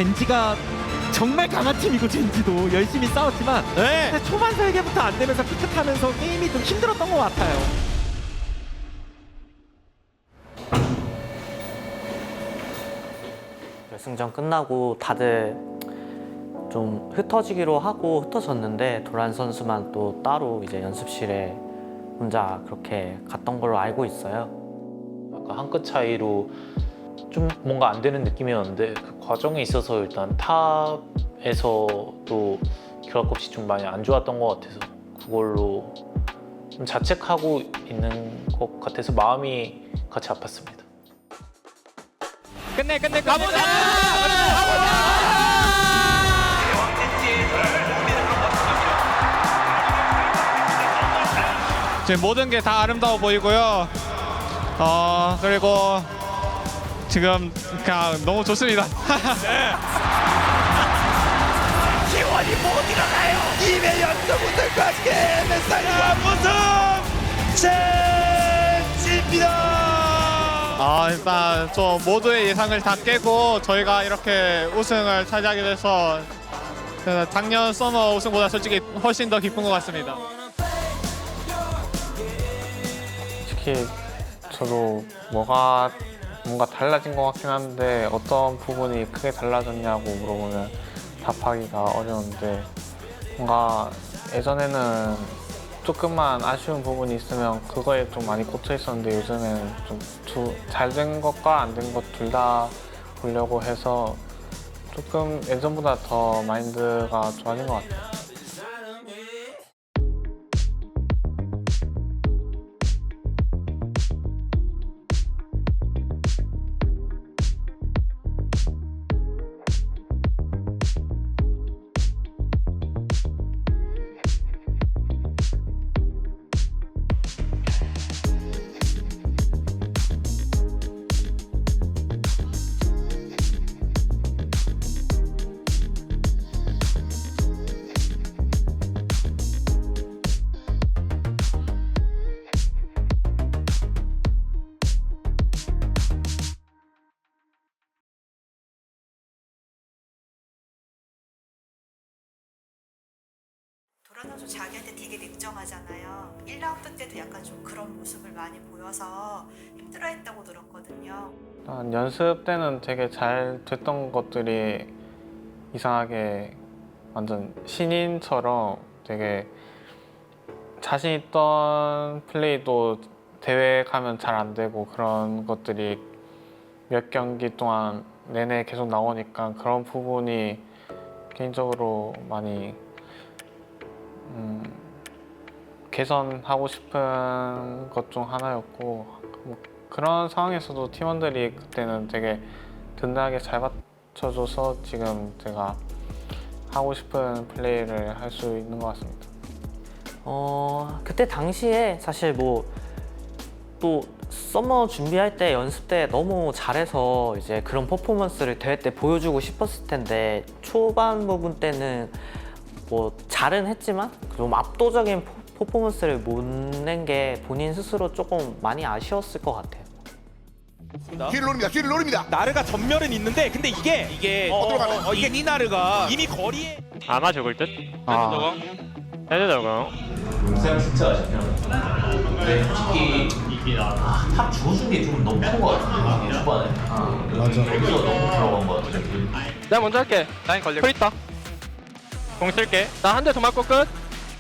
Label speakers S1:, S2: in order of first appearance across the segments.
S1: 젠지가 정말 강한 팀이고 젠지도 열심히 싸웠지만
S2: 네.
S1: 근데 초반 설계부터 안 되면서 삐끗하면서 게임이 좀 힘들었던 것 같아요.
S3: 결승전 끝나고 다들 좀 흩어지기로 하고 흩어졌는데 도란 선수만 또 따로 이제 연습실에 혼자 그렇게 갔던 걸로 알고 있어요.
S4: 아까 한 끗 차이로 좀 뭔가 안 되는 느낌이었는데 그 과정에 있어서 일단 탑에서도 결합값이 좀 많이 안 좋았던 것 같아서 그걸로 좀 자책하고 있는 것 같아서 마음이 같이 아팠습니다.
S2: 끝내 가보자. 지금 모든 게 다 아름다워 보이고요. 그리고 지금 그냥 너무 좋습니다.
S5: 지원이 못 일어나요. 2회 연속 우승과 함께 메살과 우승 젠지입니다.
S2: 일단 좀 모두의 예상을 다 깨고 저희가 이렇게 우승을 차지하게 돼서 작년 서머 우승보다 솔직히 훨씬 더 기쁜 것 같습니다.
S6: 솔직히 저도 뭔가 달라진 것 같긴 한데 어떤 부분이 크게 달라졌냐고 물어보면 답하기가 어려운데 뭔가 예전에는 조금만 아쉬운 부분이 있으면 그거에 좀 많이 꽂혀 있었는데 요즘엔 좀 잘 된 것과 안 된 것 둘 다 보려고 해서 조금 예전보다 더 마인드가 좋아진 것 같아요.
S7: 도란 선수 자기한테 되게 냉정하잖아요. 1라운드 때도 약간 좀 그런 모습을 많이 보여서 힘들어했다고 들었거든요.
S6: 연습 때는 되게 잘 됐던 것들이 이상하게 완전 신인처럼 되게 자신 있던 플레이도 대회 가면 잘 안 되고 그런 것들이 몇 경기 동안 내내 계속 나오니까 그런 부분이 개인적으로 많이 개선하고 싶은 것 중 하나였고 뭐 그런 상황에서도 팀원들이 그때는 되게 든든하게 잘 받쳐줘서 지금 제가 하고 싶은 플레이를 할 수 있는 것 같습니다.
S3: 그때 당시에 사실 뭐 또 서머 준비할 때 연습 때 너무 잘해서 이제 그런 퍼포먼스를 대회 때 보여주고 싶었을 텐데 초반 부분 때는 뭐 잘은 했지만 좀 압도적인 퍼포먼스를 못 낸 게 본인 스스로 조금 많이 아쉬웠을 것 같아요.
S5: 뒤를 노립니다.
S2: 나르가 전멸은 있는데 근데 이게 이미 나르가 이미 거리에
S8: 아마 죽을 듯? 해도 적응.
S9: 용사형 진짜 아쉽냐. 근데 솔직히 탑 죽어준 게 좀 너무 큰 거 같은데 초반에. 맞아. 여기서 너무 들어간 거 같아.
S8: 내가 먼저 할게. 라인 걸려. 프리터. 공 쓸게. 나 한 대 더 맞고 끝.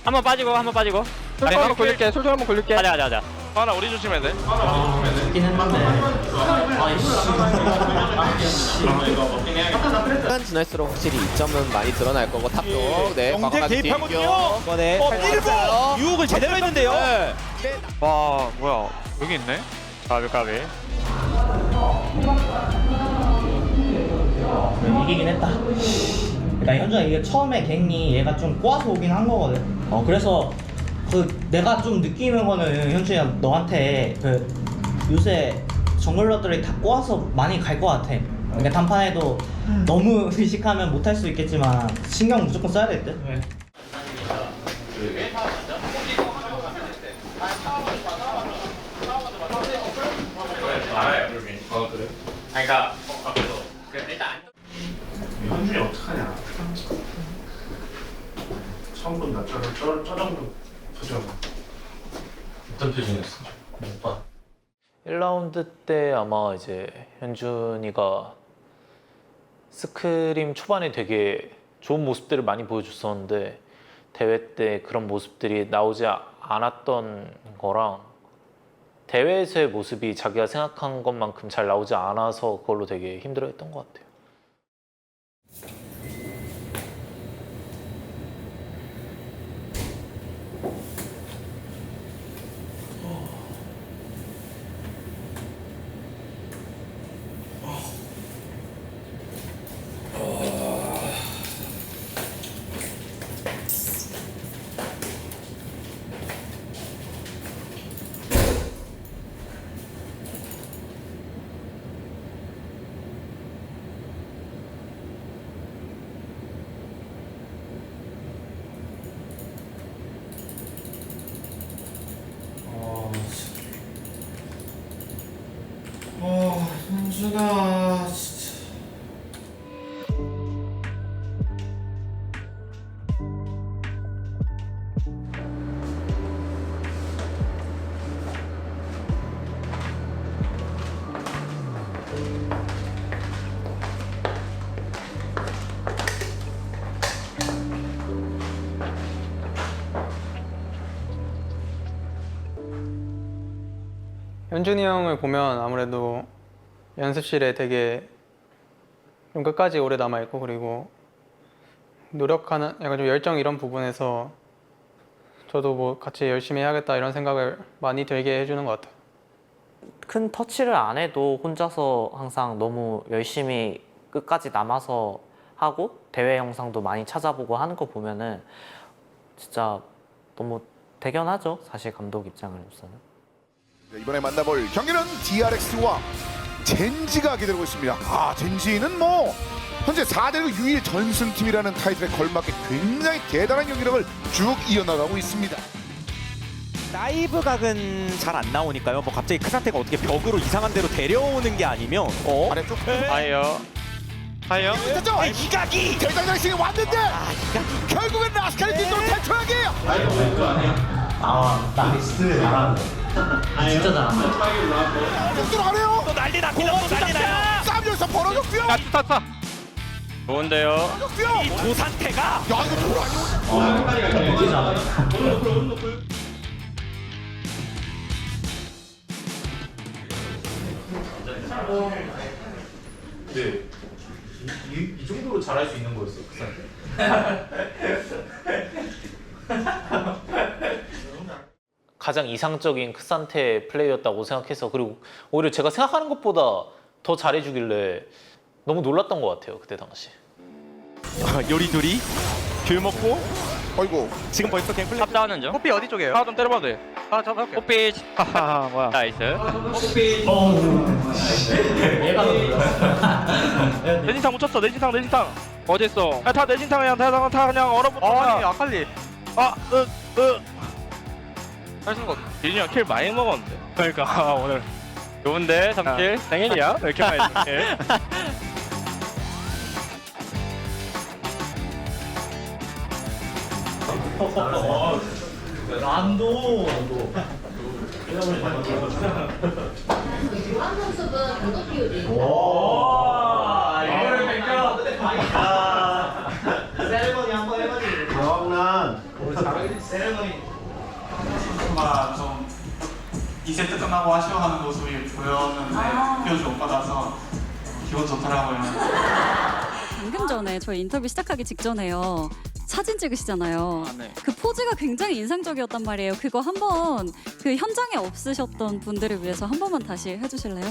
S8: 한 번 빠지고 한 번 빠지고. 솔솔 한번 굴릴게. 솔솔 한번 굴릴게. 가자. 하나 우리 조심해야 돼.
S3: 죽긴 했는데
S10: 시간 지날수록 확실히 이점은 많이 드러날 거고 탑도 네
S2: 영재 개입하거든요.
S10: 이번에
S2: 일부 유혹을 제대로 했는데요.
S8: 와 뭐야 여기 있네. 까비.
S11: 이기긴 했다. 그러니까 현주가 이게 처음에 갱이 얘가 좀 꼬아서 오긴 한 거거든. 그래서 내가 좀 느끼는 거는 현주야 너한테 요새 정글러들이 다 꼬아서 많이 갈 것 같아. 그러니까 단판에도 너무 의식하면 못할 수 있겠지만 신경 무조건 써야 될 듯.
S8: 그러니까 일단
S4: 저 정도 표정. 어떤 표정이었어? 못 봐. 1라운드 때 아마 이제 현준이가 스크림 초반에 되게 좋은 모습들을 많이 보여줬었는데 대회 때 그런 모습들이 나오지 않았던 거랑 대회에서의 모습이 자기가 생각한 것만큼 잘 나오지 않아서 그걸로 되게 힘들어했던 것 같아요.
S12: 현준아 진짜.
S13: 현준이 형을 보면 아무래도 연습실에 되게 좀 끝까지 오래 남아있고 그리고 노력하는 약간 좀 열정 이런 부분에서 저도 뭐 같이 열심히 해야겠다 이런 생각을 많이 들게 해주는 것 같아요.
S3: 큰 터치를 안 해도 혼자서 항상 너무 열심히 끝까지 남아서 하고 대회 영상도 많이 찾아보고 하는 거 보면은 진짜 너무 대견하죠, 사실 감독 입장으로서는.
S5: 이번에 만나볼 경기는 DRX와 젠지가 기다리고 있습니다. 젠지는 뭐 현재 4대1 유일 전승팀이라는 타이틀에 걸맞게 굉장히 대단한 경기력을 쭉 이어나가고 있습니다.
S1: 다이브 각은 잘 안 나오니까요. 뭐 갑자기 크산테가 어떻게 벽으로 이상한 데로 데려오는 게 아니면
S5: 아래쪽
S8: 하이요. 하이요.
S5: 이각이 대장장식이 왔는데 결국엔 라스칼의 뒷도로 탈출하기.
S11: 나이스. 잘하는데. 진짜 잘한다.
S5: 쭉 들어가네요.
S1: 또 난리 납니다. 또 난리 나요.
S5: 싸움 여기서 벌어졌고요.
S8: 야, 스타트. 좋은데요.
S1: 이 도산태가
S5: 야 이거 돌아요.
S4: 근데 이 정도로 잘할 수 있는 거였어, 그 상태? 가장 이상적인 크산테 플레이였다고 생각해서 그리고 오히려 제가 생각하는 것보다 더 잘해주길래 너무 놀랐던 것 같아요, 그때 당시.
S1: 요리조리 귤 먹고
S5: 어이구
S1: 지금 벌써 갱플레이
S8: 탑다운은 중.
S1: 호피 어디 쪽이에요?
S8: 하나 좀 때려봐도 돼. 하나 잡아볼게. 호피. 하하, 뭐야. 나이스.
S11: 얘가
S8: 내진탕 묻혔어. 내진탕. 어딨어? 야, 다 내진탕이야. 다 그냥 얼어붙어.
S1: 아니 아칼리
S8: 할수 거. 딜이 형 킬 많이 먹었는데. 그러니까 오늘 좋은데 3킬. 생일이야? 왜 이렇게 많이 킬?
S11: 란도.
S14: 유한 선수는 도덕 비율이.
S11: 이거를 뺏겨. 세레머니 한번 해가지. 영난. 세레머니.
S15: 좀 2세트 끝나고 아쉬워하는 모습이 보였는데 표정 못 받아서 기분 좋더라고요.
S16: 방금 전에 저희 인터뷰 시작하기 직전에요. 사진 찍으시잖아요.
S8: 네.
S16: 그 포즈가 굉장히 인상적이었단 말이에요. 그거 한번 그 현장에 없으셨던 분들을 위해서 한 번만 다시 해주실래요?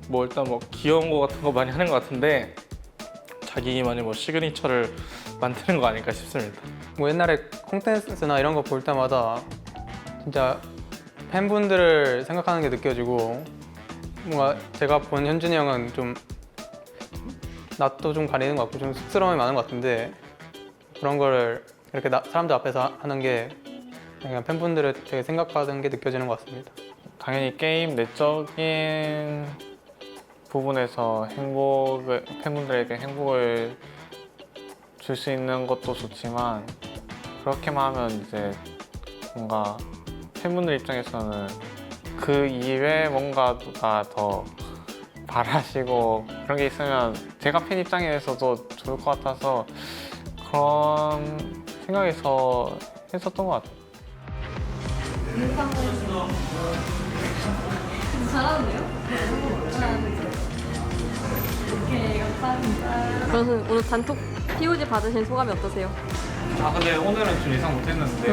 S6: 뭐 일단 뭐 귀여운 거 같은 거 많이 하는 것 같은데 자기만의 뭐 시그니처를 만드는 거 아닐까 싶습니다. 뭐 옛날에 콘텐츠나 이런 거 볼 때마다 진짜 팬분들을 생각하는 게 느껴지고 뭔가 제가 본 현준이 형은 좀 낯도 좀 가리는 것 같고 좀 쑥스러움이 많은 것 같은데 그런 거를 이렇게 사람들 앞에서 하는 게 그냥 팬분들을 되게 생각하는 게 느껴지는 것 같습니다. 당연히 게임 내적인 부분에서 팬분들에게 행복을 줄 수 있는 것도 좋지만 그렇게만 하면 이제 뭔가 팬분들 입장에서는 그 이외에 뭔가가 더 바라시고 그런 게 있으면 제가 팬 입장에서도 좋을 것 같아서 그런 생각에서 했었던 것 같아요.
S14: 잘하는데요? 오케이, 감사합니다. 그러면 오늘 단톡 POG 받으신 소감이 어떠세요?
S2: 아 근데 오늘은 좀 예상 못했는데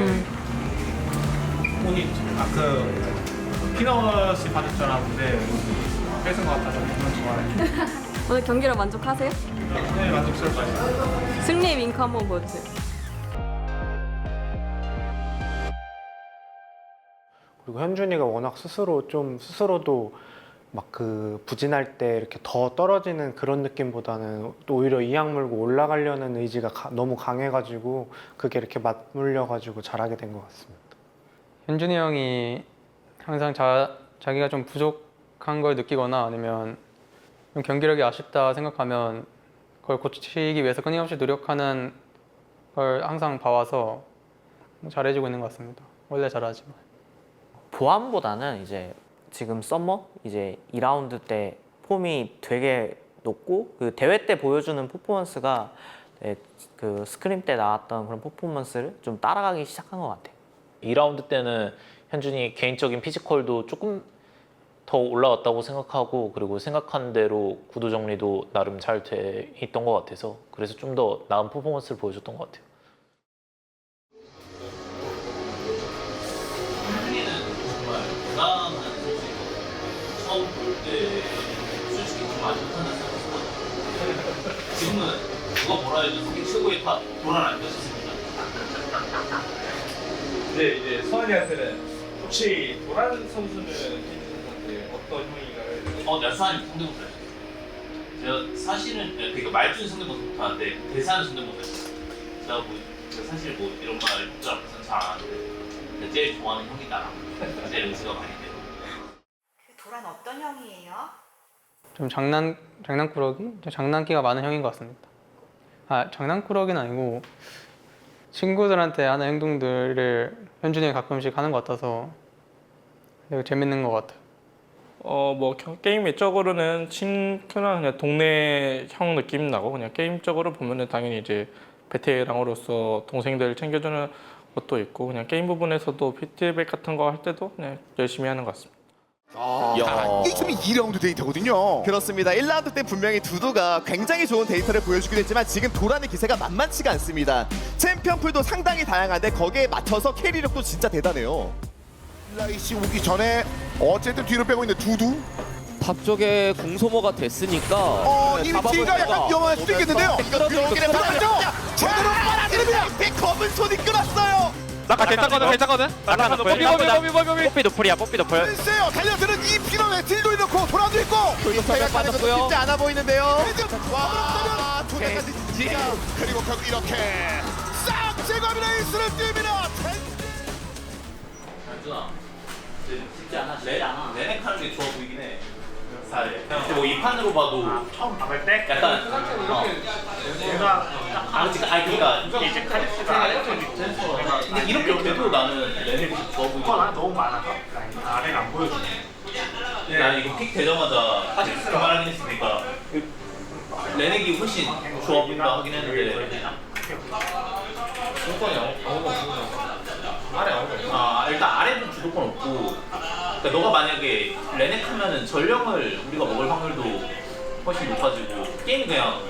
S2: 오늘 피넛이 받을 줄 알았는데 뺏은 것 같아서 기분 좋아요.
S14: 오늘 경기를 만족하세요?
S2: 네, 만족스러울 것 같아요.
S14: 승리의 윙크 한번 보여주세요.
S17: 그리고 현준이가 워낙 스스로도 막 그 부진할 때 이렇게 더 떨어지는 그런 느낌보다는 오히려 이악 물고 올라가려는 의지가 너무 강해가지고 그게 이렇게 맞물려가지고 잘하게 된 것 같습니다.
S13: 현준이 형이 항상 자기가 좀 부족한 걸 느끼거나 아니면 좀 경기력이 아쉽다 생각하면 그걸 고치기 위해서 끊임없이 노력하는 걸 항상 봐와서 잘해주고 있는 것 같습니다. 원래 잘하지만.
S3: 보완보다는 이제 지금 썸머 이제 2라운드 때 폼이 되게 높고 그 대회 때 보여주는 퍼포먼스가 그 스크림 때 나왔던 그런 퍼포먼스를 좀 따라가기 시작한 것 같아요.
S4: 2라운드 때는 현준이 개인적인 피지컬도 조금 더 올라왔다고 생각하고 그리고 생각한 대로 구도 정리도 나름 잘 돼 있던 것 같아서 그래서 좀 더 나은 퍼포먼스를 보여줬던 것 같아요.
S9: 현준이는 정말 대단한 선수이고 처음 볼 때 솔직히 좀 많이 못한다는 생각했거든요. 지금은 누가 뭐라 해도 세계 최고의 탑 도란 아니었습니다.
S18: 네, 이제 서한이한테는 혹시 도란 선수는 선수한테 어떤 형이가?
S9: 내가 서한이 성대모사 했어요. 제가 사실은 그러니까 말투는 성대모사 못하는데 대사는 성대모사 했어요. 제가 사실 이런 말 형들 앞에서는 잘 안 하는데 제일 좋아하는 형이다. 제일 의지가 많이 돼요.
S7: 도란 어떤 형이에요?
S13: 좀 장난꾸러기? 좀 장난기가 많은 형인 것 같습니다. 아, 장난꾸러기는 아니고 친구들한테 하는 행동들을 현준이가 가끔씩 하는 것 같아서 되게 재밌는 것 같아요.
S18: 뭐 게임 외적으로는 그냥 동네 형 느낌 나고 그냥 게임적으로 보면은 당연히 이제 베테랑으로서 동생들 챙겨주는 것도 있고 그냥 게임 부분에서도 피드백 같은 거 할 때도 그냥 열심히 하는 것 같습니다.
S5: 이게 지금 2라운드 데이터거든요.
S10: 그렇습니다. 1라운드 때 분명히 두두가 굉장히 좋은 데이터를 보여주기도 했지만 지금 도란의 기세가 만만치가 않습니다. 챔피언 풀도 상당히 다양한데 거기에 맞춰서 캐리력도 진짜 대단해요.
S5: 라이시 오기 전에 어쨌든 뒤로 빼고 있는 두두.
S10: 탑 쪽에 공소모가 됐으니까
S5: 이미 뒤가 약간 위험할 수도 있겠는데요.
S10: 끌어들어오기는
S5: 바라죠. 제대로 빨아들입니다.
S10: 검은 손이 끌었어요.
S8: 나 괜찮거든. 뽀삐 노플이야, 뽀삐 노플.
S5: 글쎄요, 달려드는 이 피너에 딜도 있고 돌아도 있고.
S10: 도입사가 빠졌고요. 쉽지 않아 보이는데요.
S5: 와, 두 대까지 지금 그리고 결국 이렇게 싹 제거합니다. 에이스를 띄웁니다.
S9: 현준아, 쉽지 않아. 레넥 하는 게 좋아 보이긴 해. 잘해. 근데 뭐 이 판으로 봐도
S2: 처음 박을 때
S9: 약간
S2: 내가
S9: 그러니까
S2: 이제 카리스가
S9: 근데 이렇게 돼도 나는 레넥이 좋아 보이긴 해.
S2: 너무 많아서 아래가 안 보여주네.
S9: 난 이거 픽 되자마자 사실 그만하긴 했으니까 레넥이 훨씬 좋아 보인다 하긴 했는데 주도권이 아무도 없고 아래 아무도 없고 일단 아래는 주도권 없고 그러니까 너가 만약에 레넥 하면은 전령을 우리가 먹을 확률도 훨씬 높아지고 게임이 그냥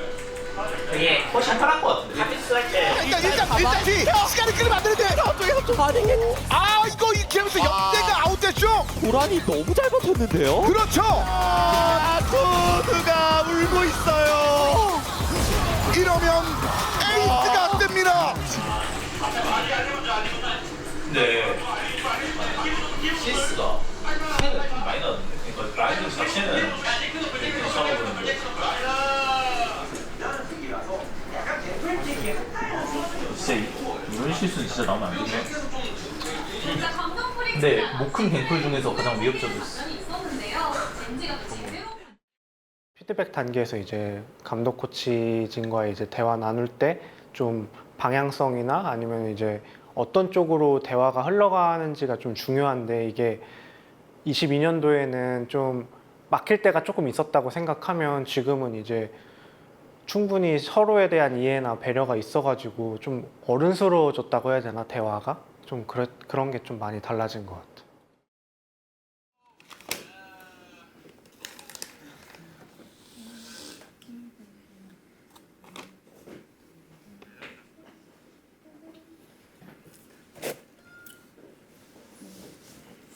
S9: 되게 훨씬 편할 것 같은데 카피스 할때
S5: 일단 뒤 시간을 끌면 안 되는데
S10: 저쪽에서 좀 반응해.
S5: 이거 이렇게 하면서 역대가 아웃됐죠.
S10: 도란이 너무 잘 버텼는데요.
S5: 그렇죠.
S10: 두두가 울고 있어요.
S5: 이러면 에이스가 안 됩니다.
S9: 근데 CS가 차이가 좀 많이 나는데 그러니까 라이딩 자체는 괜찮아 보이는데 진짜 이런 실수는 진짜 나오면 안 되네. 근데 모큰 갱플 중에서 가장 위협적이었어.
S17: 피드백 단계에서 이제 감독 코치진과의 이제 대화 나눌 때 좀 방향성이나 아니면 이제 어떤 쪽으로 대화가 흘러가는지가 좀 중요한데, 이게 22년도에는 좀 막힐 때가 조금 있었다고 생각하면 지금은 이제 충분히 서로에 대한 이해나 배려가 있어가지고 좀 어른스러워졌다고 해야 되나, 대화가? 좀 그런 게 좀 많이 달라진 것 같아요.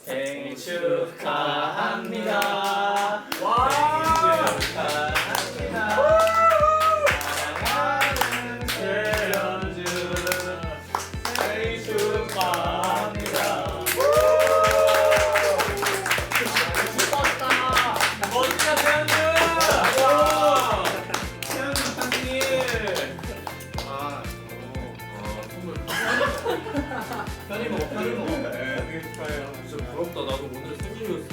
S9: 생일 축하합니다. 사랑하는 최현준 생일 축하합니다. 멋지다 최현준. 최현준 선생님. 선물. 편히 먹어. 생일 축하해요. 진짜 부럽다. 나도 오늘 생일이었어.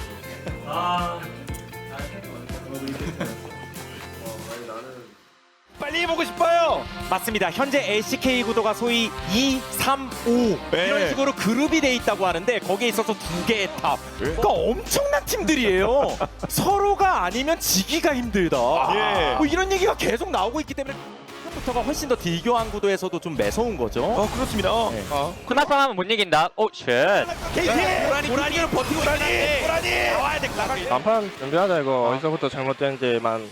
S1: 빨리 보고 싶어요. 맞습니다. 현재 LCK 구도가 소위 2, 3, 5 이런 식으로 그룹이 돼 있다고 하는데, 거기에 있어서 2개의 탑. 그러니까 엄청난 팀들이에요. 서로가 아니면 지기가 힘들다. 뭐 이런 얘기가 계속 나오고 있기 때문에 부터가 훨씬 더 딜교환 구도에서도 좀 매서운 거죠.
S5: 그렇습니다.
S8: 쿠나상 하면 못 이긴다. 오 쉣.
S1: 고라니는 버티고 고라니 나와야 돼.
S18: 단판 준비하자. 이거 어디서부터 잘못된지만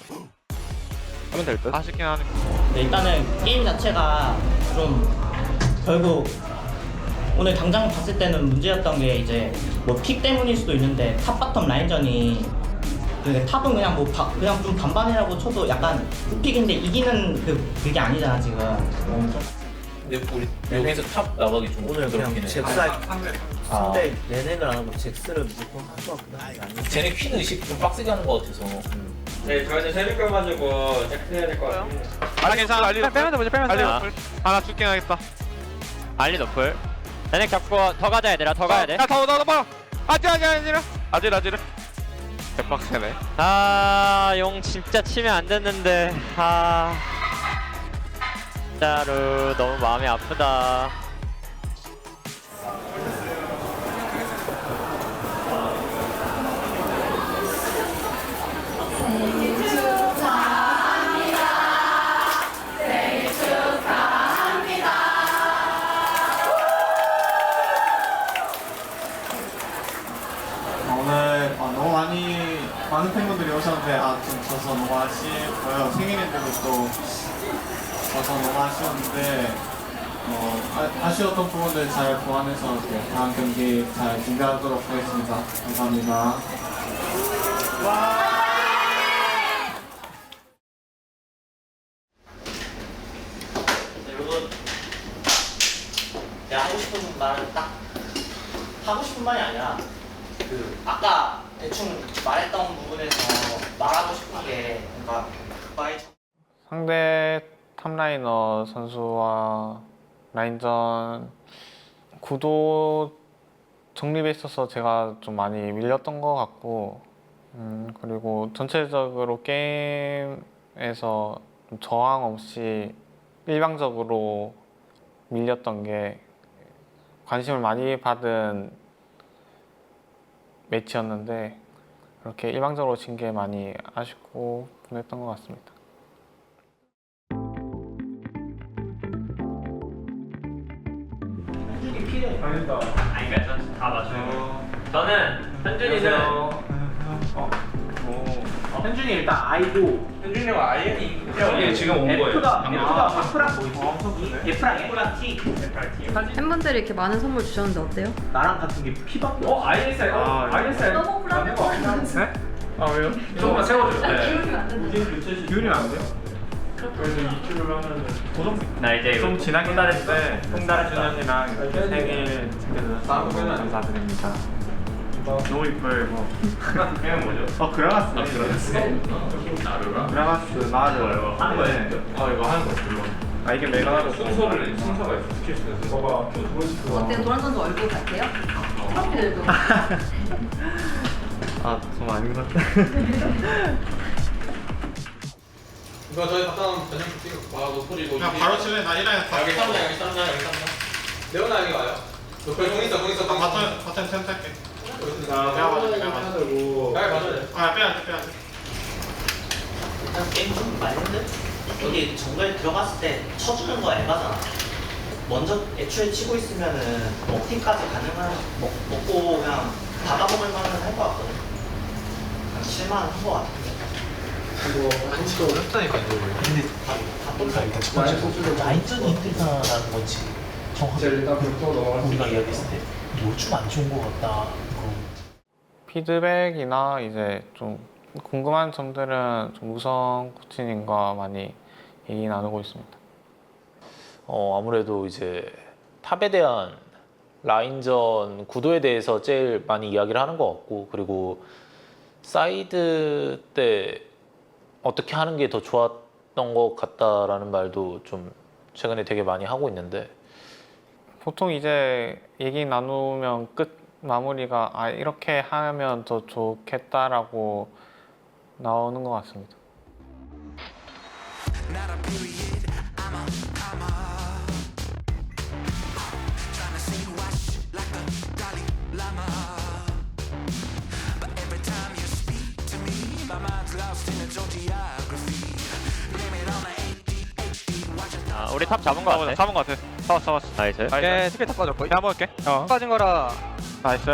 S18: 하면 될 듯.
S2: 아쉽긴 하네.
S11: 네, 일단은 게임 자체가 좀 결국 오늘 당장 봤을 때는 문제였던 게 이제 뭐 픽 때문일 수도 있는데 탑 바텀 라인전이, 근데 탑은 그냥 뭐 그냥 좀 반반이라고 쳐도 약간 픽인데 이기는 그게 아니잖아 지금.
S9: 근데 우리 여기서 탑 나가기 좀 오늘 그렇긴 해.
S11: 상대 레넥을 안 하고 잭스를 무조건 할 것 같긴 한데.
S9: 쟤네 퀸 의식 좀 빡세게 하는 것 같아서.
S8: 네, 저희는 세미걸 가지고 체크해야 될 것 같아요.
S2: 아 괜찮아.
S18: 빼면서 보자. 빼면서.
S2: 하나 죽긴 하겠다.
S8: 알리 너플. 얘네 잡고 더 가자 얘들아. 더 가야 돼.
S2: 야 더 봐. 아질. 대박세네.
S8: 용 진짜 치면 안 됐는데. 진짜로 너무 마음이 아프다.
S15: 오늘 너무 많은 팬분들이 오셨는데 좀 져서 너무 아쉽고요. 생일인데도 또 져서 너무 아쉬웠는데 아쉬웠던 부분들 잘 보완해서 다음 경기 잘 준비하도록 하겠습니다. 감사합니다.
S11: 내가 하고 싶은 말은 딱 하고 싶은 말이 아니라 아까 대충 말했던 부분에서 말하고 싶은 게, 그러니까
S6: 상대 탑라이너 선수와 라인전 구도 정립에 있어서 제가 좀 많이 밀렸던 것 같고, 그리고 전체적으로 게임에서 좀 저항 없이 일방적으로 밀렸던 게 관심을 많이 받은 매치였는데, 그렇게 일방적으로 진 게 많이 아쉽고 분했던 것 같습니다.
S8: 아니 그러니까 다 맞춰요. 저는 현준이는
S1: 현준이 일단 I고,
S8: 현준이가 아이언이
S1: 여기 지금 온 거예요. F가 F랑 뭐 있어? F랑 T.
S14: 팬분들이 이렇게 많은 선물 주셨는데 어때요?
S1: 나랑 같은 게 P밖에.
S8: ISL. ISL.
S14: 너무 불안해.
S8: 네? 아 왜요? 조금만 세워줘요.
S15: 기운이 안 돼요? 그래서 2킬을 하면
S8: 나 이제
S15: 좀 지나긴 하는데 홍달준현이랑 생일 챙겨주셔서 너무 감사드립니다. 너무 이뻐요 이거.
S8: 그냥 뭐죠?
S15: 그라가스.
S8: 나루라?
S15: 그라가스 나루
S8: 하는 거예요?
S15: 이거 하는 거 물론. 이게 메가로
S8: 순서가 있어. 스킬 순서가.
S14: 어때요? 도란 선수 얼굴 같아요? 트로피들도.
S15: 좀 아닌 것 같아.
S13: 이거 저희 갔다 오면 저녁 찍어. 와, 노플이 뭐.
S15: 그냥 바로 칠래? 나 1라인 다.
S13: 여기 쌈나, 여기 쌈나, 여기 쌈나. 레오나 여기 와요. 노플 공 있어, 공 있어.
S15: 바텀 템 탈게.
S13: 나
S15: 내가 맞아, 내가 맞아.
S13: 잘 맞아야 돼.
S15: 아, 빼야 돼, 빼야 돼.
S11: 일단 게임 좀 말했는데 여기 정글 들어갔을 때 쳐주는 거 에바잖아. 먼저 애초에 치고 있으면은 먹튀까지 가능한 먹고 그냥 받아먹을 만은 할 것 같거든. 한 7만 한것 같은데.
S13: 이거 안 치고 어렵다니까 이거.
S11: 근데 다 라인전이 힘들다라는 거지. 정확하게 우리가 이야기했을 때 뭐 좀 안 좋은 것 같다.
S6: 피드백이나 이제 좀 궁금한 점들은 좀 우성 코치님과 많이 얘기 나누고 있습니다.
S4: 아무래도 이제 탑에 대한 라인전 구도에 대해서 제일 많이 이야기를 하는 것 같고, 그리고 사이드 때 어떻게 하는 게 더 좋았던 것 같다라는 말도 좀 최근에 되게 많이 하고 있는데,
S6: 보통 이제 얘기 나누면 끝 마무리가 이렇게 하면 더 좋겠다라고 나오는 것 같습니다.
S8: 우리 탑 잡은 거 같아. 잡은 거 같아. 잡았어. 나이스. 오케이, 스킬 탑 빠졌고. 내가 먹을게. 빠진 거라. 나이스.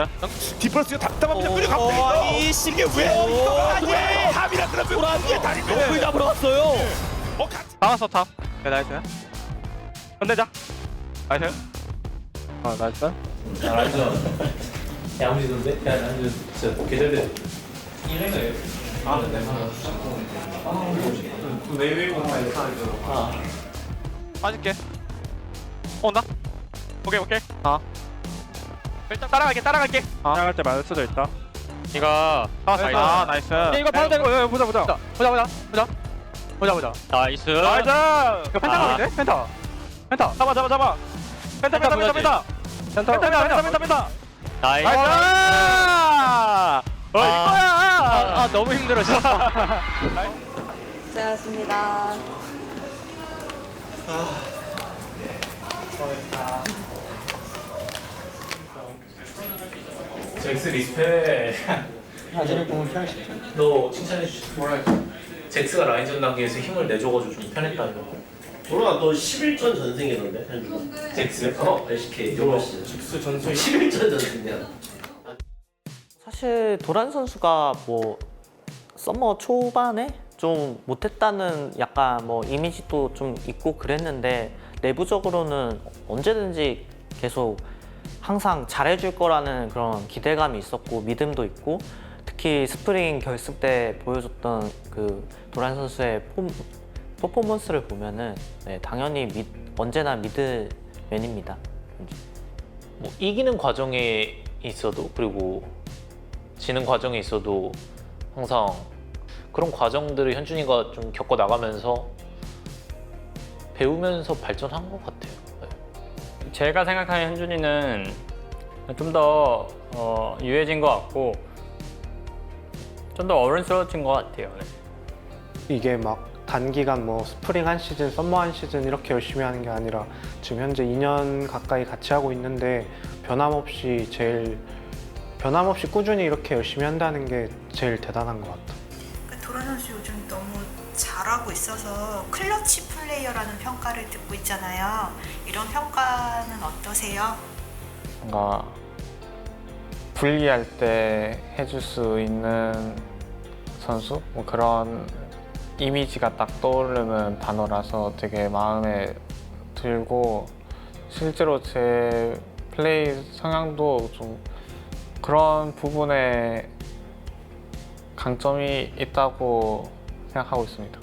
S5: 디플러스가 답답한 표정이 갑자기
S1: 아니 이게 왜
S5: 탑이라 그러면 이게 다리
S1: 너무 잡으러 왔어요.
S8: 나왔어 탑. 오케이, 나이스. 건네자. 나이스. 나이스.
S9: 야무지던데? 야, 나는 진짜 개잘돼.
S11: 이래요.
S8: 빠질게. 온다. 오케이. 일단 따라갈게. 따라갈 때 맞을 수도 있다. 이거 나이스. 이거 봐도 되고 보자. 나이스. 이거 펜타 가는데? 펜타. 잡아. 펜타. 나이스. 이거야. 너무 힘들어 진짜.
S14: 고생하셨습니다.
S9: 잭스 리스펙.
S11: 바지를 보면 피하시죠.
S9: 너 칭찬해 주셨어. 뭐라 했어? 잭스가 라인전 단계에서 힘을 내줘가지고 좀 편했다 이거.
S19: 도로가 너 11전 전승이던데 현주가.
S9: 잭스?
S19: LCK 요거시.
S9: 잭스 전승.
S19: 11전 전승이야.
S3: 사실 도란 선수가 뭐 서머 초반에 좀 못했다는 약간 뭐 이미지도 좀 있고 그랬는데, 내부적으로는 언제든지 계속 항상 잘해줄 거라는 그런 기대감이 있었고 믿음도 있고, 특히 스프링 결승 때 보여줬던 그 도란 선수의 퍼포먼스를 보면은 당연히 언제나 미드맨입니다.
S4: 뭐 이기는 과정에 있어도, 그리고 지는 과정에 있어도 항상 그런 과정들을 현준이가 좀 겪어 나가면서 배우면서 발전한 것 같아요.
S8: 제가 생각하는 현준이는 좀 더 유해진 것 같고 좀 더 어른스러워진 것 같아요.
S17: 이게 막 단기간 뭐 스프링 한 시즌, 썸머 한 시즌 이렇게 열심히 하는 게 아니라 지금 현재 2년 가까이 같이 하고 있는데 변함없이 꾸준히 이렇게 열심히 한다는 게 제일 대단한 것 같아요.
S7: 도란 선수 요즘 너무 잘하고 있어서 클러치 플레이어라는 평가를 듣고 있잖아요. 이런 평가는 어떠세요?
S6: 뭔가 불리할 때 해줄 수 있는 선수? 뭐 그런 이미지가 딱 떠오르는 단어라서 되게 마음에 들고, 실제로 제 플레이 성향도 좀 그런 부분에 강점이 있다고 생각하고 있습니다.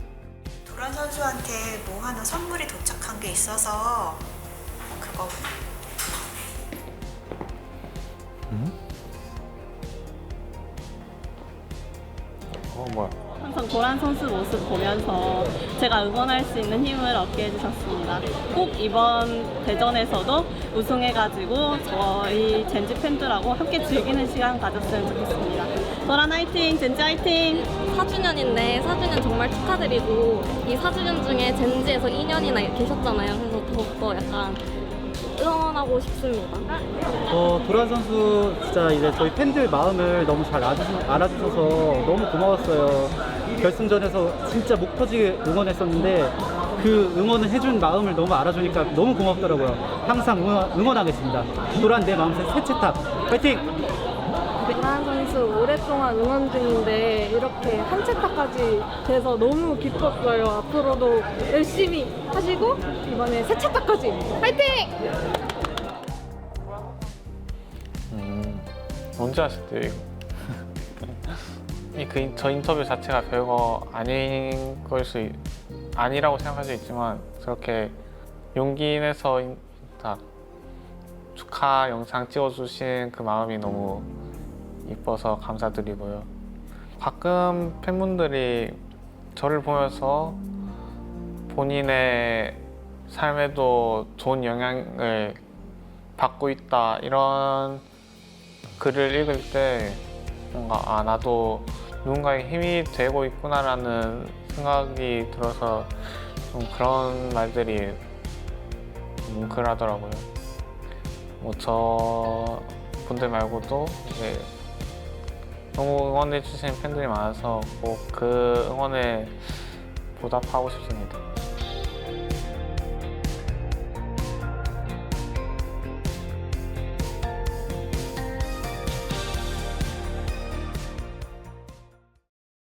S7: 도란 선수한테 뭐 하나 선물이 도착한 게 있어서 그거
S6: 뭐야?
S14: 항상 도란 선수 모습 보면서 제가 응원할 수 있는 힘을 얻게 해주셨습니다. 꼭 이번 대전에서도 우승해가지고 저희 젠지 팬들하고 함께 즐기는 시간 가졌으면 좋겠습니다. 도란 화이팅! 젠지 화이팅!
S20: 4주년인데 4주년 정말 축하드리고 이 4주년 중에 젠지에서 2년이나 계셨잖아요. 그래서 더욱더 약간 응원하고 싶습니다.
S21: 도란 선수 진짜 이제 저희 팬들 마음을 너무 잘 알아주셔서 너무 고마웠어요. 결승전에서 진짜 목 터지게 응원했었는데 그 응원을 해준 마음을 너무 알아주니까 너무 고맙더라고요. 항상 응원하겠습니다. 도란 내 마음새 새채탑 파이팅!
S22: 도란 선수 오랫동안 응원 중인데 이렇게 한 채타까지 돼서 너무 기뻤어요. 앞으로도 열심히 하시고 이번에 세 채타까지 파이팅!
S6: 언제 하셨대요 이거? 저 인터뷰 자체가 별거 아니라고 생각할 수 있지만 저렇게 용기 내서 딱 축하 영상 찍어주신 그 마음이 너무 이뻐서 감사드리고요. 가끔 팬분들이 저를 보면서 본인의 삶에도 좋은 영향을 받고 있다 이런 글을 읽을 때 뭔가 나도 누군가의 힘이 되고 있구나라는 생각이 들어서 좀 그런 말들이 뭉클하더라고요. 뭐 저 분들 말고도 이제 너무 응원해 주시는 팬들이 많아서 꼭 그 응원에 보답하고 싶습니다.